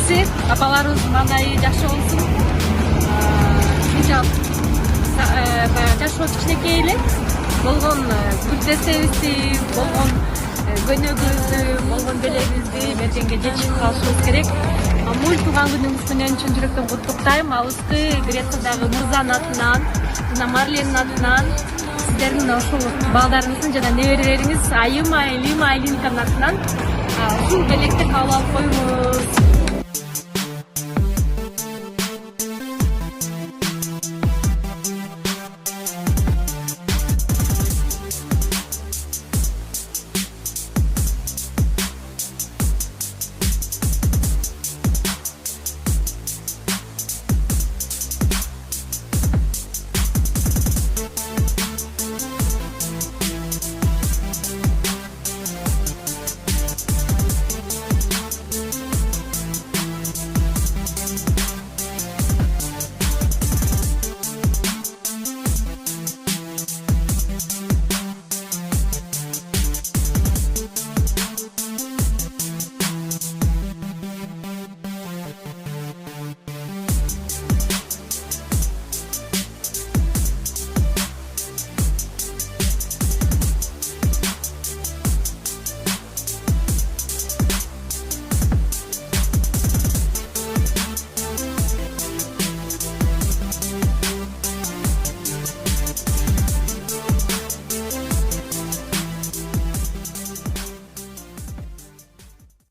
келгилеси, апаларыбыздын мандайы жакшы болсун. Баягы жашоо кичинекей эле болгон күртесебизди, болгон көнөгүбүздү, болгон белегибизди эртеңге жетишип калышыбыз керек. Муль тууган күнүңүз менен чын жүрөктөн куттуктайм. Алыскы Грециядагы мырзанын атынан, жана Марленин атынан, сиздердин ошол балдарыңыздын жана неберелериңиз Айым, Айлим, Айлинканын атынан ушул белекти кабыл алып коюңуз.